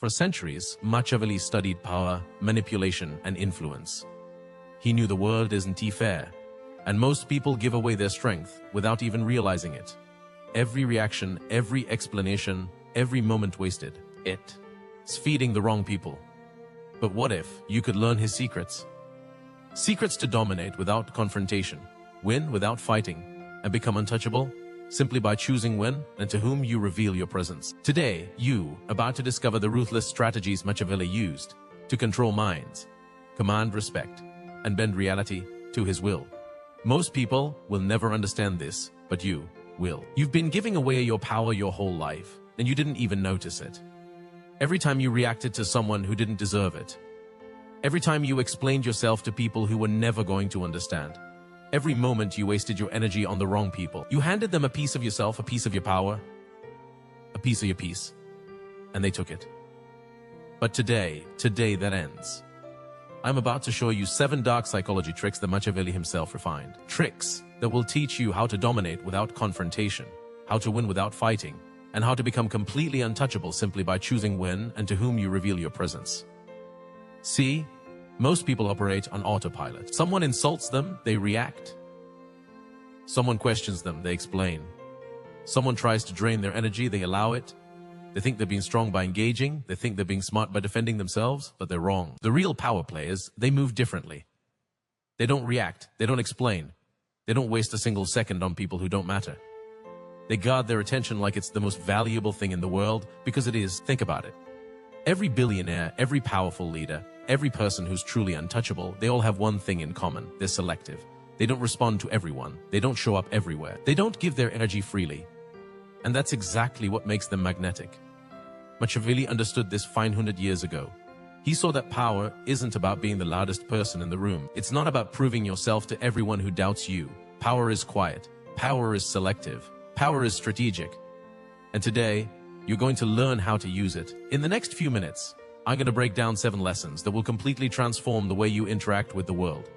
For centuries, Machiavelli studied power, manipulation, and influence. He knew the world isn't fair, and most people give away their strength without even realizing it. Every reaction, every explanation, every moment wasted, it's feeding the wrong people. But what if you could learn his secrets? Secrets to dominate without confrontation, win without fighting, and become untouchable simply by choosing when and to whom you reveal your presence. Today, you are about to discover the ruthless strategies Machiavelli used to control minds, command respect, and bend reality to his will. Most people will never understand this, but you will. You've been giving away your power your whole life, and you didn't even notice it. Every time you reacted to someone who didn't deserve it. Every time you explained yourself to people who were never going to understand. Every moment you wasted your energy on the wrong people. You handed them a piece of yourself, a piece of your power, a piece of your peace, and they took it. But today that ends. I'm about to show you 7 dark psychology tricks that Machiavelli himself refined. Tricks that will teach you how to dominate without confrontation, how to win without fighting, and how to become completely untouchable simply by choosing when and to whom you reveal your presence. See? Most people operate on autopilot. Someone insults them, they react. Someone questions them, they explain. Someone tries to drain their energy, they allow it. They think they're being strong by engaging, they think they're being smart by defending themselves, but they're wrong. The real power players, they move differently. They don't react, they don't explain. They don't waste a single second on people who don't matter. They guard their attention like it's the most valuable thing in the world, because it is. Think about it. Every billionaire, every powerful leader, every person who's truly untouchable, they all have one thing in common. They're selective. They don't respond to everyone. They don't show up everywhere. They don't give their energy freely. And that's exactly what makes them magnetic. Machiavelli understood this 500 years ago. He saw that power isn't about being the loudest person in the room. It's not about proving yourself to everyone who doubts you. Power is quiet. Power is selective. Power is strategic. And today, you're going to learn how to use it. In the next few minutes, I'm going to break down 7 lessons that will completely transform the way you interact with the world.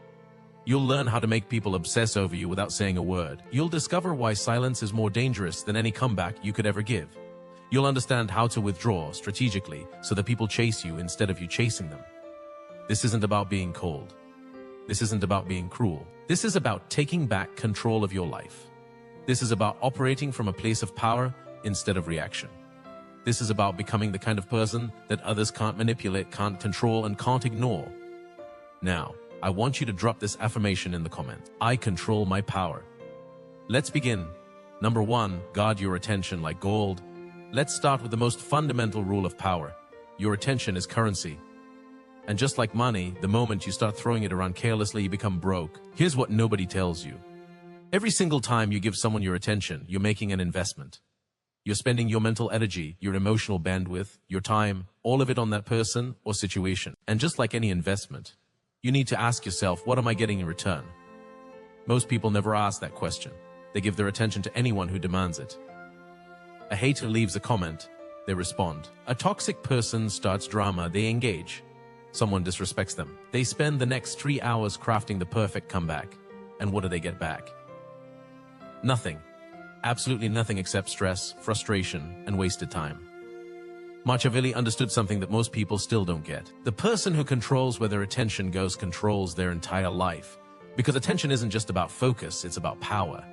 You'll learn how to make people obsess over you without saying a word. You'll discover why silence is more dangerous than any comeback you could ever give. You'll understand how to withdraw strategically so that people chase you instead of you chasing them. This isn't about being cold. This isn't about being cruel. This is about taking back control of your life. This is about operating from a place of power instead of reaction. This is about becoming the kind of person that others can't manipulate, can't control, and can't ignore. Now, I want you to drop this affirmation in the comments. I control my power. Let's begin. Number 1, guard your attention like gold. Let's start with the most fundamental rule of power. Your attention is currency. And just like money, the moment you start throwing it around carelessly, you become broke. Here's what nobody tells you. Every single time you give someone your attention, you're making an investment. You're spending your mental energy, your emotional bandwidth, your time, all of it on that person or situation. And just like any investment, you need to ask yourself, what am I getting in return? Most people never ask that question. They give their attention to anyone who demands it. A hater leaves a comment, they respond. A toxic person starts drama, they engage. Someone disrespects them. They spend the next 3 hours crafting the perfect comeback. And what do they get back? Nothing. Absolutely nothing except stress, frustration, and wasted time. Machiavelli understood something that most people still don't get. The person who controls where their attention goes controls their entire life. Because attention isn't just about focus, it's about power.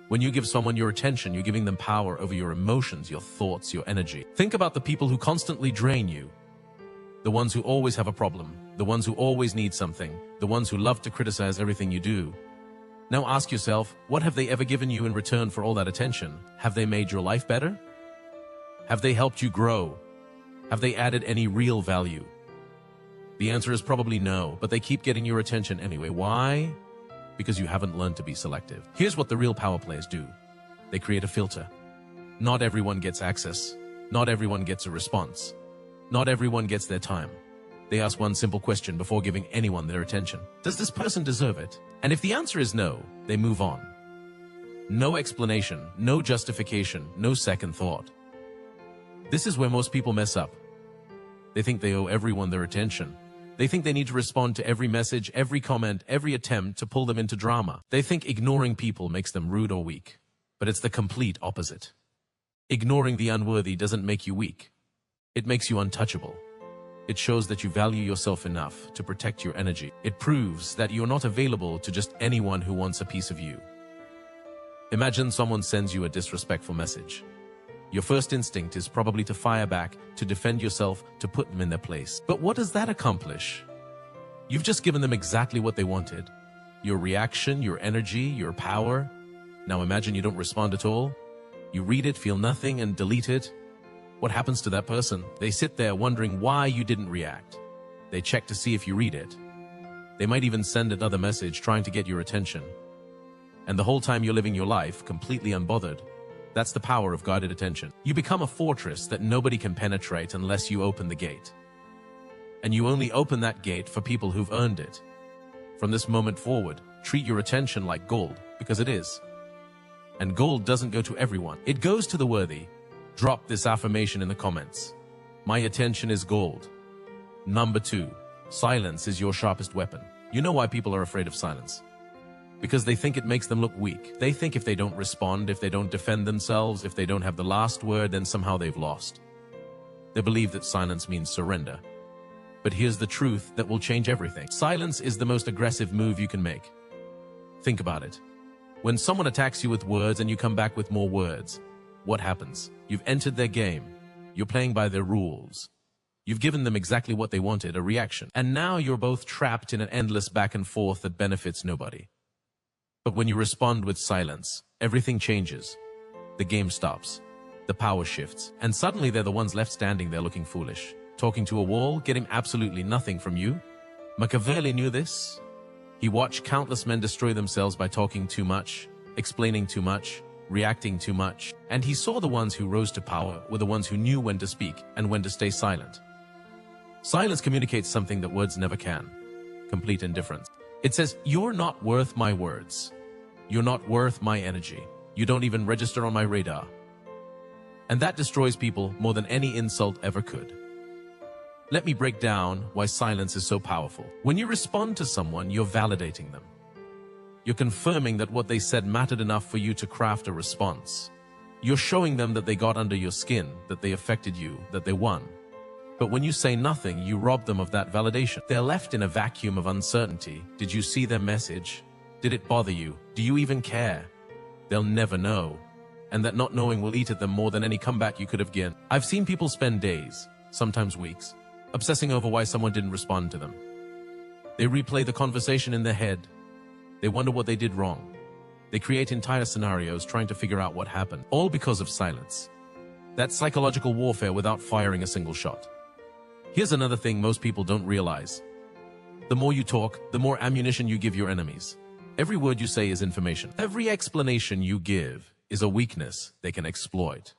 When you give someone your attention, you're giving them power over your emotions, your thoughts, your energy. Think about the people who constantly drain you. The ones who always have a problem. The ones who always need something. The ones who love to criticize everything you do. Now ask yourself, what have they ever given you in return for all that attention? Have they made your life better? Have they helped you grow? Have they added any real value? The answer is probably no, but they keep getting your attention anyway. Why? Because you haven't learned to be selective. Here's what the real power players do. They create a filter. Not everyone gets access. Not everyone gets a response. Not everyone gets their time. They ask one simple question before giving anyone their attention. Does this person deserve it? And if the answer is no, they move on. No explanation, no justification, no second thought. This is where most people mess up. They think they owe everyone their attention. They think they need to respond to every message, every comment, every attempt to pull them into drama. They think ignoring people makes them rude or weak. But it's the complete opposite. Ignoring the unworthy doesn't make you weak. It makes you untouchable. It shows that you value yourself enough to protect your energy. It proves that you're not available to just anyone who wants a piece of you. Imagine someone sends you a disrespectful message. Your first instinct is probably to fire back, to defend yourself, to put them in their place. But what does that accomplish? You've just given them exactly what they wanted. Your reaction, your energy, your power. Now imagine you don't respond at all. You read it, feel nothing, and delete it. What happens to that person? They sit there wondering why you didn't react. They check to see if you read it. They might even send another message trying to get your attention. And the whole time you're living your life completely unbothered. That's the power of guided attention. You become a fortress that nobody can penetrate unless you open the gate. And you only open that gate for people who've earned it. From this moment forward, treat your attention like gold, because it is. And gold doesn't go to everyone. It goes to the worthy. Drop this affirmation in the comments. My attention is gold. Number 2, silence is your sharpest weapon. You know why people are afraid of silence? Because they think it makes them look weak. They think if they don't respond, if they don't defend themselves, if they don't have the last word, then somehow they've lost. They believe that silence means surrender. But here's the truth that will change everything. Silence is the most aggressive move you can make. Think about it. When someone attacks you with words and you come back with more words, what happens? You've entered their game. You're playing by their rules. You've given them exactly what they wanted, a reaction. And now you're both trapped in an endless back and forth that benefits nobody. But when you respond with silence, everything changes. The game stops. The power shifts. And suddenly they're the ones left standing there looking foolish, talking to a wall, getting absolutely nothing from you. Machiavelli knew this. He watched countless men destroy themselves by talking too much, explaining too much, reacting too much. And he saw the ones who rose to power were the ones who knew when to speak and when to stay silent. Silence communicates something that words never can. Complete indifference. It says, you're not worth my words. You're not worth my energy. You don't even register on my radar. And that destroys people more than any insult ever could. Let me break down why silence is so powerful. When you respond to someone, you're validating them. You're confirming that what they said mattered enough for you to craft a response. You're showing them that they got under your skin, that they affected you, that they won. But when you say nothing, you rob them of that validation. They're left in a vacuum of uncertainty. Did you see their message? Did it bother you? Do you even care? They'll never know. And that not knowing will eat at them more than any comeback you could have given. I've seen people spend days, sometimes weeks, obsessing over why someone didn't respond to them. They replay the conversation in their head. They wonder what they did wrong. They create entire scenarios trying to figure out what happened, all because of silence. That's psychological warfare without firing a single shot. Here's another thing most people don't realize. The more you talk, the more ammunition you give your enemies. Every word you say is information. Every explanation you give is a weakness they can exploit.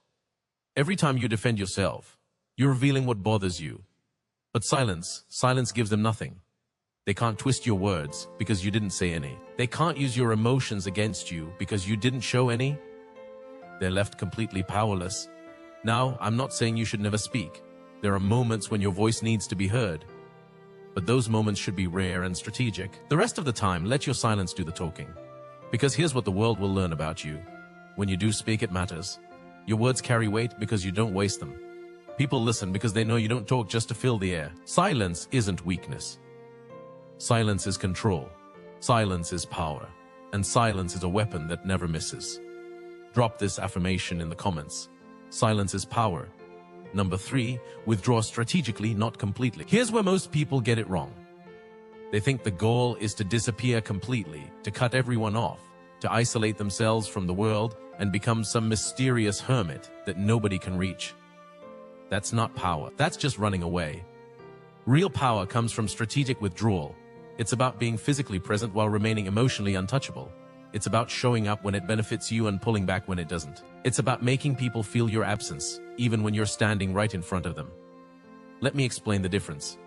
Every time you defend yourself, you're revealing what bothers you. But silence gives them nothing. They can't twist your words because you didn't say any. They can't use your emotions against you because you didn't show any. They're left completely powerless. Now, I'm not saying you should never speak. There are moments when your voice needs to be heard. But those moments should be rare and strategic. The rest of the time, let your silence do the talking. Because here's what the world will learn about you. When you do speak, it matters. Your words carry weight because you don't waste them. People listen because they know you don't talk just to fill the air. Silence isn't weakness. Silence is control. Silence is power. And silence is a weapon that never misses. Drop this affirmation in the comments. Silence is power. Number 3, withdraw strategically, not completely. Here's where most people get it wrong. They think the goal is to disappear completely, to cut everyone off, to isolate themselves from the world and become some mysterious hermit that nobody can reach. That's not power. That's just running away. Real power comes from strategic withdrawal. It's about being physically present while remaining emotionally untouchable. It's about showing up when it benefits you and pulling back when it doesn't. It's about making people feel your absence, even when you're standing right in front of them. Let me explain the difference.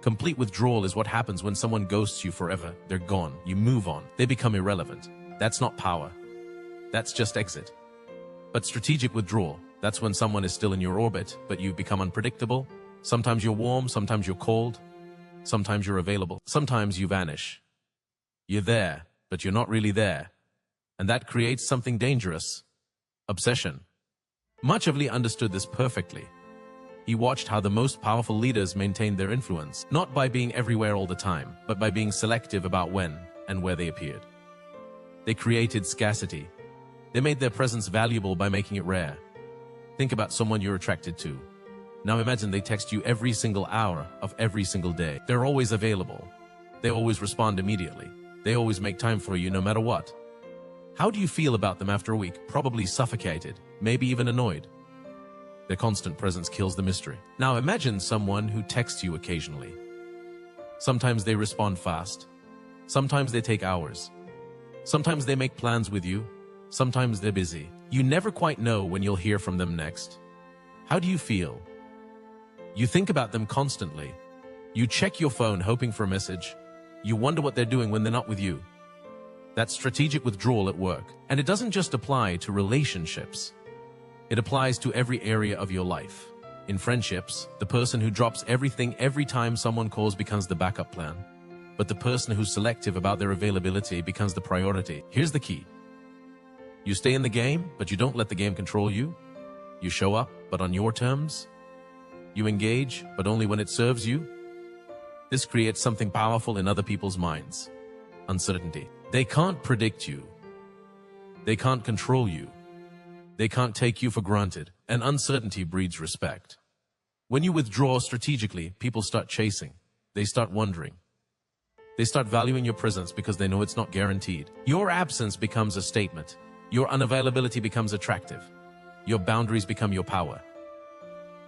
Complete withdrawal is what happens when someone ghosts you forever. They're gone. You move on. They become irrelevant. That's not power. That's just exit. But strategic withdrawal, that's when someone is still in your orbit, but you've become unpredictable. Sometimes you're warm, sometimes you're cold. Sometimes you're available. Sometimes you vanish. You're there, but you're not really there. And that creates something dangerous. Obsession. Machiavelli understood this perfectly. He watched how the most powerful leaders maintained their influence, not by being everywhere all the time, but by being selective about when and where they appeared. They created scarcity. They made their presence valuable by making it rare. Think about someone you're attracted to. Now imagine they text you every single hour of every single day. They're always available. They always respond immediately. They always make time for you no matter what. How do you feel about them after a week? Probably suffocated, maybe even annoyed. Their constant presence kills the mystery. Now imagine someone who texts you occasionally. Sometimes they respond fast. Sometimes they take hours. Sometimes they make plans with you. Sometimes they're busy. You never quite know when you'll hear from them next. How do you feel? You think about them constantly. You check your phone hoping for a message. You wonder what they're doing when they're not with you. That's strategic withdrawal at work. And it doesn't just apply to relationships. It applies to every area of your life. In friendships, the person who drops everything every time someone calls becomes the backup plan. But the person who's selective about their availability becomes the priority. Here's the key. You stay in the game, but you don't let the game control you. You show up, but on your terms. You engage, but only when it serves you. This creates something powerful in other people's minds. Uncertainty. They can't predict you. They can't control you. They can't take you for granted, and uncertainty breeds respect. When you withdraw strategically, people start chasing. They start wondering. They start valuing your presence because they know it's not guaranteed. Your absence becomes a statement. Your unavailability becomes attractive. Your boundaries become your power.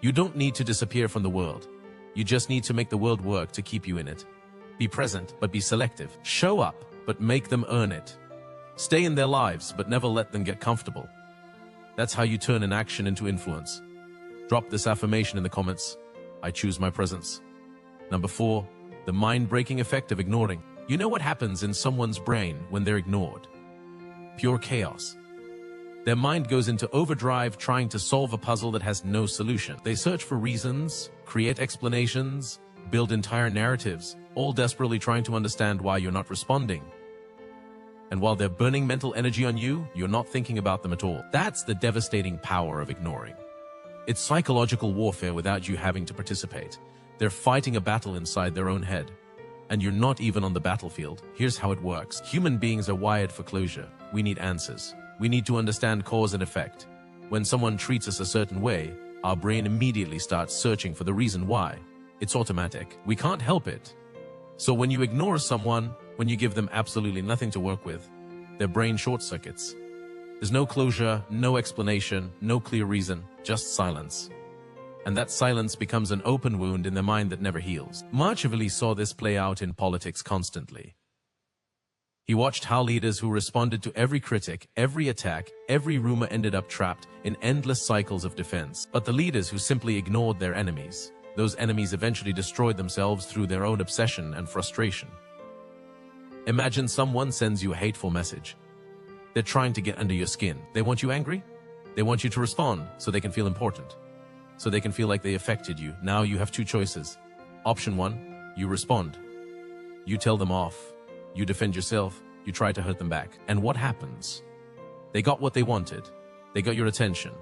You don't need to disappear from the world. You just need to make the world work to keep you in it. Be present, but be selective. Show up, but make them earn it. Stay in their lives, but never let them get comfortable. That's how you turn inaction into influence. Drop this affirmation in the comments. I choose my presence. Number 4, the mind-breaking effect of ignoring. You know what happens in someone's brain when they're ignored? Pure chaos. Their mind goes into overdrive trying to solve a puzzle that has no solution. They search for reasons, create explanations, build entire narratives, all desperately trying to understand why you're not responding. And while they're burning mental energy on you, you're not thinking about them at all. That's the devastating power of ignoring. It's psychological warfare without you having to participate. They're fighting a battle inside their own head. And you're not even on the battlefield. Here's how it works. Human beings are wired for closure. We need answers. We need to understand cause and effect. When someone treats us a certain way, our brain immediately starts searching for the reason why. It's automatic. We can't help it. So when you ignore someone, when you give them absolutely nothing to work with, their brain short circuits. There's no closure, no explanation, no clear reason, just silence. And that silence becomes an open wound in their mind that never heals. Machiavelli saw this play out in politics constantly. He watched how leaders who responded to every critic, every attack, every rumor ended up trapped in endless cycles of defense. But the leaders who simply ignored their enemies, those enemies eventually destroyed themselves through their own obsession and frustration. Imagine someone sends you a hateful message. They're trying to get under your skin. They want you angry. They want you to respond so they can feel important. So they can feel like they affected you. Now you have 2 choices. Option 1, you respond. You tell them off. You defend yourself. You try to hurt them back. And what happens? They got what they wanted. They got your attention.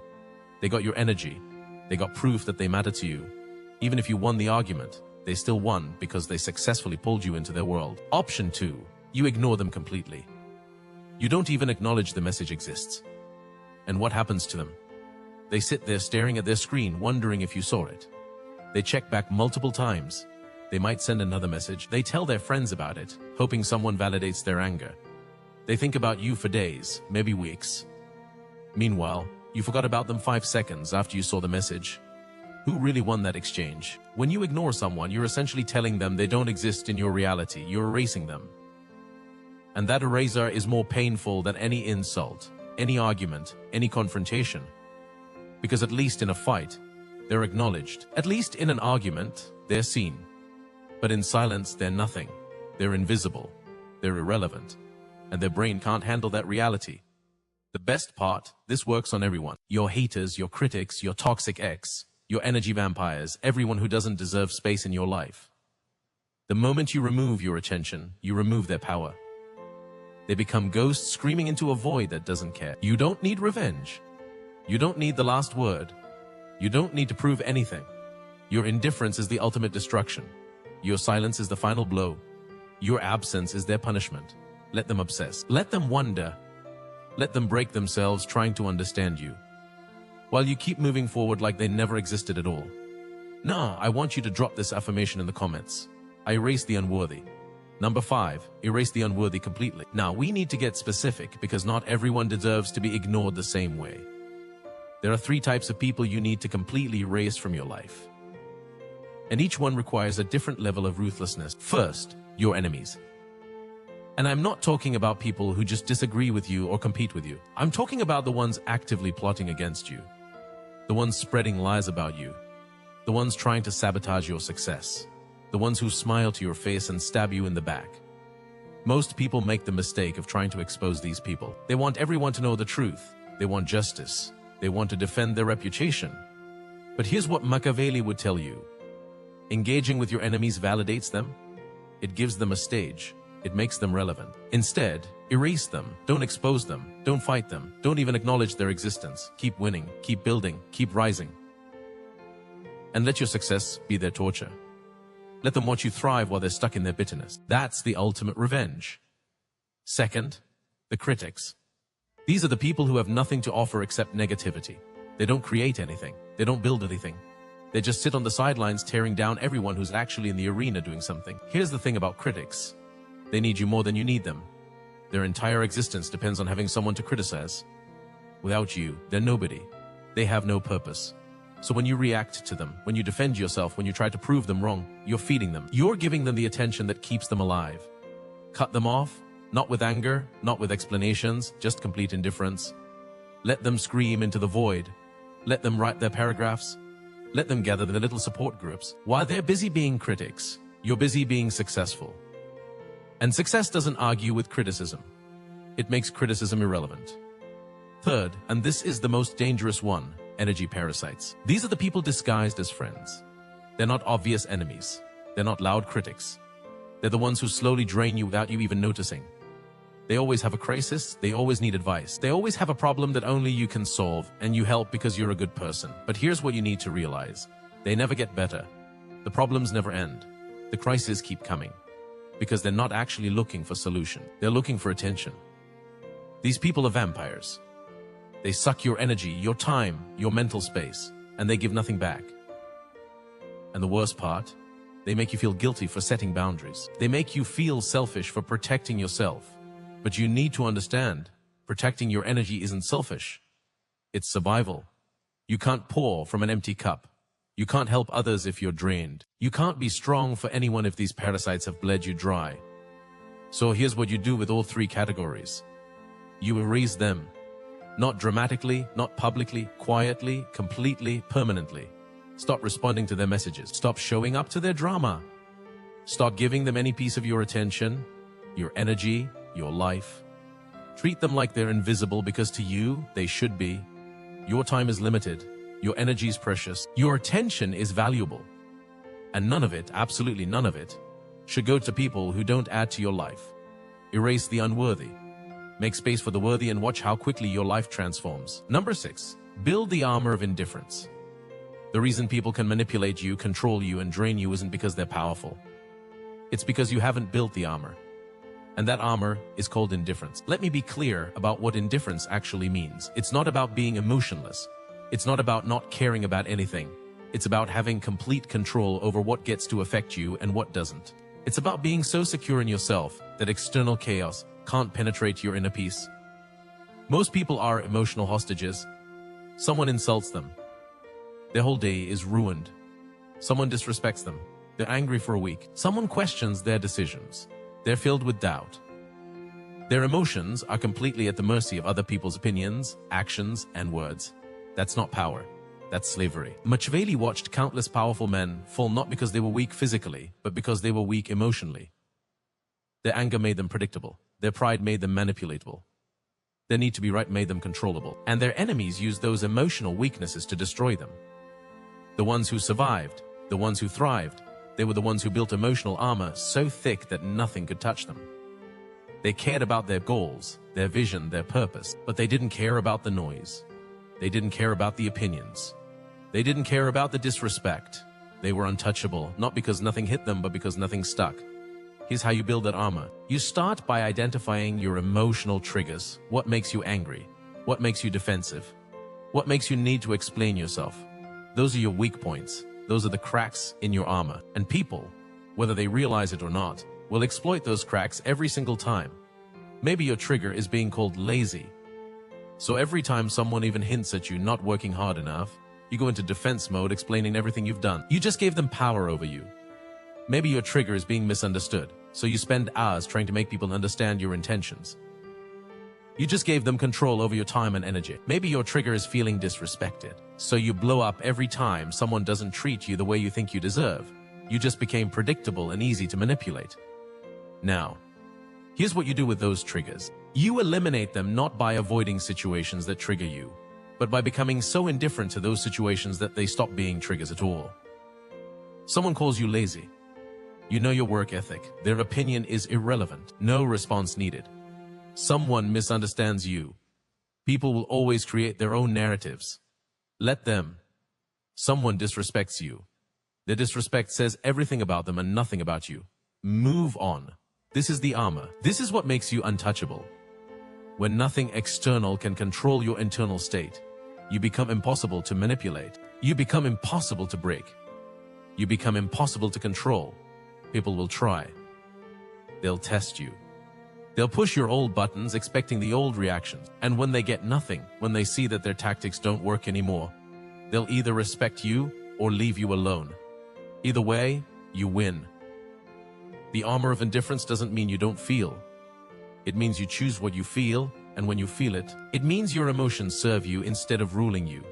They got your energy. They got proof that they matter to you. Even if you won the argument, they still won because they successfully pulled you into their world. Option 2, you ignore them completely. You don't even acknowledge the message exists. And what happens to them? They sit there staring at their screen, wondering if you saw it. They check back multiple times. They might send another message. They tell their friends about it, hoping someone validates their anger. They think about you for days, maybe weeks. Meanwhile, you forgot about them 5 seconds after you saw the message. Who really won that exchange? When you ignore someone, you're essentially telling them they don't exist in your reality. You're erasing them. And that eraser is more painful than any insult, any argument, any confrontation. Because at least in a fight, they're acknowledged. At least in an argument, they're seen. But in silence, they're nothing. They're invisible. They're irrelevant. And their brain can't handle that reality. The best part, this works on everyone. Your haters, your critics, your toxic ex, your energy vampires, everyone who doesn't deserve space in your life. The moment you remove your attention, you remove their power. They become ghosts screaming into a void that doesn't care. You don't need revenge. You don't need the last word. You don't need to prove anything. Your indifference is the ultimate destruction. Your silence is the final blow. Your absence is their punishment. Let them obsess. Let them wonder. Let them break themselves trying to understand you, while you keep moving forward like they never existed at all. Now, I want you to drop this affirmation in the comments. I erase the unworthy. Number 5, erase the unworthy completely. Now, we need to get specific because not everyone deserves to be ignored the same way. There are 3 types of people you need to completely erase from your life, and each one requires a different level of ruthlessness. First, your enemies. And I'm not talking about people who just disagree with you or compete with you. I'm talking about the ones actively plotting against you, the ones spreading lies about you, the ones trying to sabotage your success, the ones who smile to your face and stab you in the back. Most people make the mistake of trying to expose these people. They want everyone to know the truth. They want justice. They want to defend their reputation. But here's what Machiavelli would tell you. Engaging with your enemies validates them. It gives them a stage. It makes them relevant. Instead, erase them. Don't expose them. Don't fight them. Don't even acknowledge their existence. Keep winning. Keep building. Keep rising. And let your success be their torture. Let them watch you thrive while they're stuck in their bitterness. That's the ultimate revenge. Second, the critics. These are the people who have nothing to offer except negativity. They don't create anything. They don't build anything. They just sit on the sidelines tearing down everyone who's actually in the arena doing something. Here's the thing about critics. They need you more than you need them. Their entire existence depends on having someone to criticize. Without you, they're nobody. They have no purpose. So when you react to them, when you defend yourself, when you try to prove them wrong, you're feeding them. You're giving them the attention that keeps them alive. Cut them off, not with anger, not with explanations, just complete indifference. Let them scream into the void. Let them write their paragraphs. Let them gather their little support groups. While they're busy being critics, you're busy being successful. And success doesn't argue with criticism. It makes criticism irrelevant. Third, and this is the most dangerous one, energy parasites. These are the people disguised as friends. They're not obvious enemies. They're not loud critics. They're the ones who slowly drain you without you even noticing. They always have a crisis. They always need advice. They always have a problem that only you can solve, and you help because you're a good person. But here's what you need to realize. They never get better. The problems never end. The crises keep coming. Because they're not actually looking for solution. They're looking for attention. These people are vampires. They suck your energy, your time, your mental space, and they give nothing back. And the worst part, they make you feel guilty for setting boundaries. They make you feel selfish for protecting yourself. But you need to understand, protecting your energy isn't selfish. It's survival. You can't pour from an empty cup. You can't help others if you're drained. You can't be strong for anyone if these parasites have bled you dry. So here's what you do with all 3 categories. You erase them. Not dramatically, not publicly, quietly, completely, permanently. Stop responding to their messages. Stop showing up to their drama. Stop giving them any piece of your attention, your energy, your life. Treat them like they're invisible because to you, they should be. Your time is limited. Your energy is precious. Your attention is valuable. And none of it, absolutely none of it, should go to people who don't add to your life. Erase the unworthy. Make space for the worthy and watch how quickly your life transforms. Number 6, build the armor of indifference. The reason people can manipulate you, control you, and drain you isn't because they're powerful. It's because you haven't built the armor. And that armor is called indifference. Let me be clear about what indifference actually means. It's not about being emotionless. It's not about not caring about anything. It's about having complete control over what gets to affect you and what doesn't. It's about being so secure in yourself that external chaos can't penetrate your inner peace. Most people are emotional hostages. Someone insults them. Their whole day is ruined. Someone disrespects them. They're angry for a week. Someone questions their decisions. They're filled with doubt. Their emotions are completely at the mercy of other people's opinions, actions, and words. That's not power. That's slavery. Machiavelli watched countless powerful men fall not because they were weak physically, but because they were weak emotionally. Their anger made them predictable. Their pride made them manipulatable. Their need to be right made them controllable. And their enemies used those emotional weaknesses to destroy them. The ones who survived, the ones who thrived, they were the ones who built emotional armor so thick that nothing could touch them. They cared about their goals, their vision, their purpose, but they didn't care about the noise. They didn't care about the opinions. They didn't care about the disrespect. They were untouchable, not because nothing hit them, but because nothing stuck. Here's how you build that armor. You start by identifying your emotional triggers. What makes you angry? What makes you defensive? What makes you need to explain yourself? Those are your weak points. Those are the cracks in your armor. And people, whether they realize it or not, will exploit those cracks every single time. Maybe your trigger is being called lazy. So every time someone even hints at you not working hard enough, you go into defense mode explaining everything you've done. You just gave them power over you. Maybe your trigger is being misunderstood, so you spend hours trying to make people understand your intentions. You just gave them control over your time and energy. Maybe your trigger is feeling disrespected, so you blow up every time someone doesn't treat you the way you think you deserve. You just became predictable and easy to manipulate. Now, here's what you do with those triggers. You eliminate them not by avoiding situations that trigger you, but by becoming so indifferent to those situations that they stop being triggers at all. Someone calls you lazy. You know your work ethic. Their opinion is irrelevant. No response needed. Someone misunderstands you. People will always create their own narratives. Let them. Someone disrespects you. Their disrespect says everything about them and nothing about you. Move on. This is the armor. This is what makes you untouchable. When nothing external can control your internal state, you become impossible to manipulate. You become impossible to break. You become impossible to control. People will try. They'll test you. They'll push your old buttons expecting the old reactions. And when they get nothing, when they see that their tactics don't work anymore, they'll either respect you or leave you alone. Either way, you win. The armor of indifference doesn't mean you don't feel. It means you choose what you feel, and when you feel it, it means your emotions serve you instead of ruling you.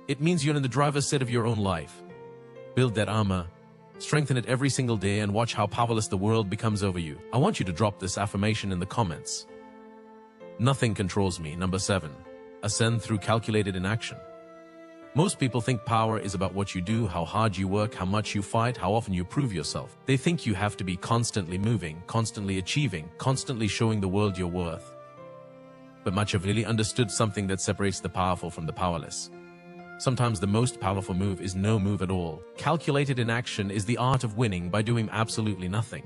It means you're in the driver's seat of your own life. Build that armor. Strengthen it every single day and watch how powerless the world becomes over you. I want you to drop this affirmation in the comments. Nothing controls me. Number 7. Ascend through calculated inaction. Most people think power is about what you do, how hard you work, how much you fight, how often you prove yourself. They think you have to be constantly moving, constantly achieving, constantly showing the world your worth. But Machiavelli understood something that separates the powerful from the powerless. Sometimes the most powerful move is no move at all. Calculated inaction is the art of winning by doing absolutely nothing.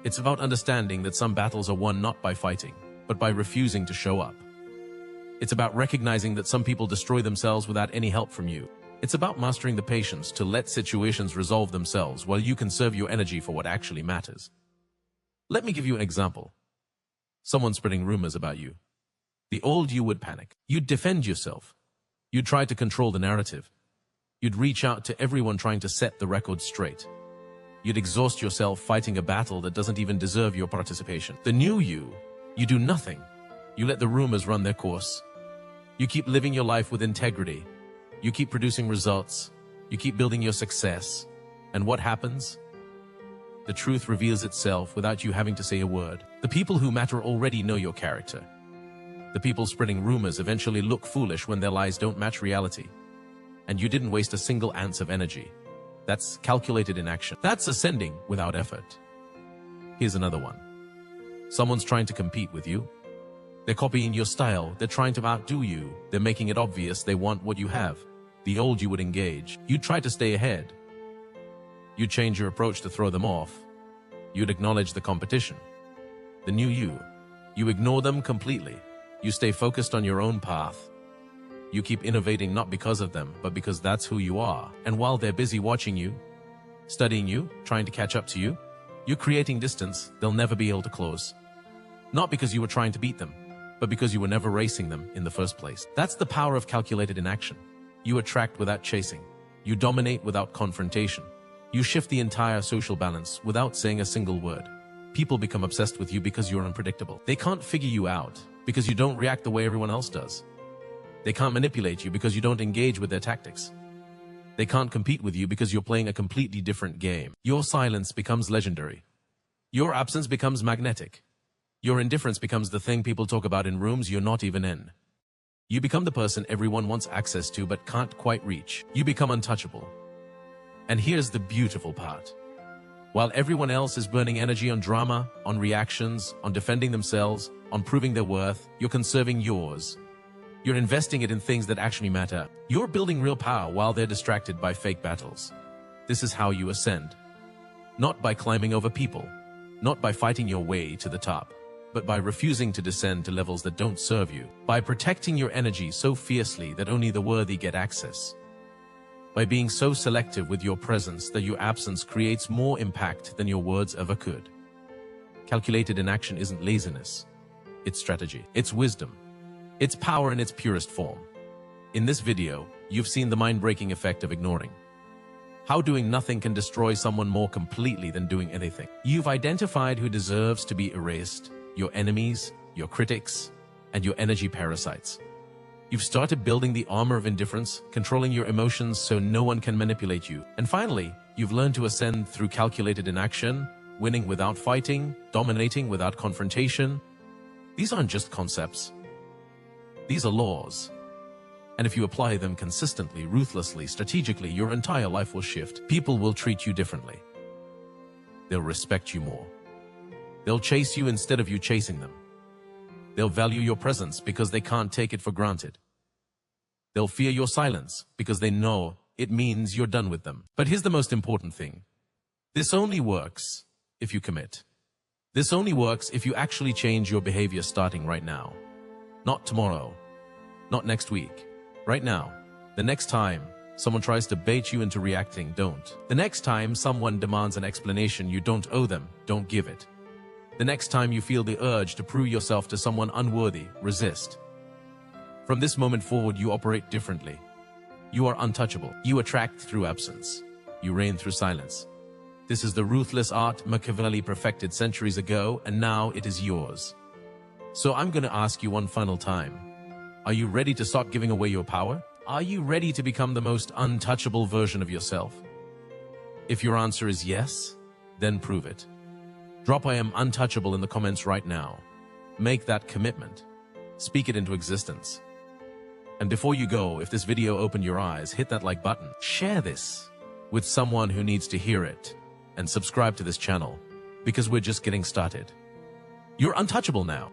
It's about understanding that some battles are won not by fighting, but by refusing to show up. It's about recognizing that some people destroy themselves without any help from you. It's about mastering the patience to let situations resolve themselves while you conserve your energy for what actually matters. Let me give you an example. Someone spreading rumors about you. The old you would panic. You'd defend yourself. You'd try to control the narrative. You'd reach out to everyone trying to set the record straight. You'd exhaust yourself fighting a battle that doesn't even deserve your participation. The new you do nothing. You let the rumors run their course. You keep living your life with integrity. You keep producing results. You keep building your success. And what happens? The truth reveals itself without you having to say a word. The people who matter already know your character. The people spreading rumors eventually look foolish when their lies don't match reality. And you didn't waste a single ounce of energy. That's calculated inaction. That's ascending without effort. Here's another one. Someone's trying to compete with you. They're copying your style. They're trying to outdo you. They're making it obvious they want what you have. The old you would engage. You'd try to stay ahead. You'd change your approach to throw them off. You'd acknowledge the competition. The new you ignore them completely. You stay focused on your own path. You keep innovating not because of them, but because that's who you are. And while they're busy watching you, studying you, trying to catch up to you, you're creating distance they'll never be able to close. Not because you were trying to beat them, but because you were never racing them in the first place. That's the power of calculated inaction. You attract without chasing. You dominate without confrontation. You shift the entire social balance without saying a single word. People become obsessed with you because you're unpredictable. They can't figure you out because you don't react the way everyone else does. They can't manipulate you because you don't engage with their tactics. They can't compete with you because you're playing a completely different game. Your silence becomes legendary. Your absence becomes magnetic. Your indifference becomes the thing people talk about in rooms you're not even in. You become the person everyone wants access to but can't quite reach. You become untouchable. And here's the beautiful part. While everyone else is burning energy on drama, on reactions, on defending themselves, on proving their worth, you're conserving yours. You're investing it in things that actually matter. You're building real power while they're distracted by fake battles. This is how you ascend. Not by climbing over people, not by fighting your way to the top, but by refusing to descend to levels that don't serve you, by protecting your energy so fiercely that only the worthy get access, by being so selective with your presence that your absence creates more impact than your words ever could. Calculated inaction isn't laziness, it's strategy, it's wisdom, it's power in its purest form. In this video, you've seen the mind-breaking effect of ignoring. How doing nothing can destroy someone more completely than doing anything. You've identified who deserves to be erased, your enemies, your critics, and your energy parasites. You've started building the armor of indifference, controlling your emotions so no one can manipulate you. And finally, you've learned to ascend through calculated inaction, winning without fighting, dominating without confrontation. These aren't just concepts. These are laws. And if you apply them consistently, ruthlessly, strategically, your entire life will shift. People will treat you differently. They'll respect you more. They'll chase you instead of you chasing them. They'll value your presence because they can't take it for granted. They'll fear your silence because they know it means you're done with them. But here's the most important thing. This only works if you commit. This only works if you actually change your behavior starting right now. Not tomorrow. Not next week. Right now. The next time someone tries to bait you into reacting, don't. The next time someone demands an explanation you don't owe them, don't give it. The next time you feel the urge to prove yourself to someone unworthy, resist. From this moment forward, you operate differently. You are untouchable. You attract through absence. You reign through silence. This is the ruthless art Machiavelli perfected centuries ago, and now it is yours. So I'm going to ask you one final time. Are you ready to stop giving away your power? Are you ready to become the most untouchable version of yourself? If your answer is yes, then prove it. Drop "I am untouchable" in the comments right now. Make that commitment. Speak it into existence. And before you go, if this video opened your eyes, hit that like button. Share this with someone who needs to hear it. And subscribe to this channel, because we're just getting started. You're untouchable now.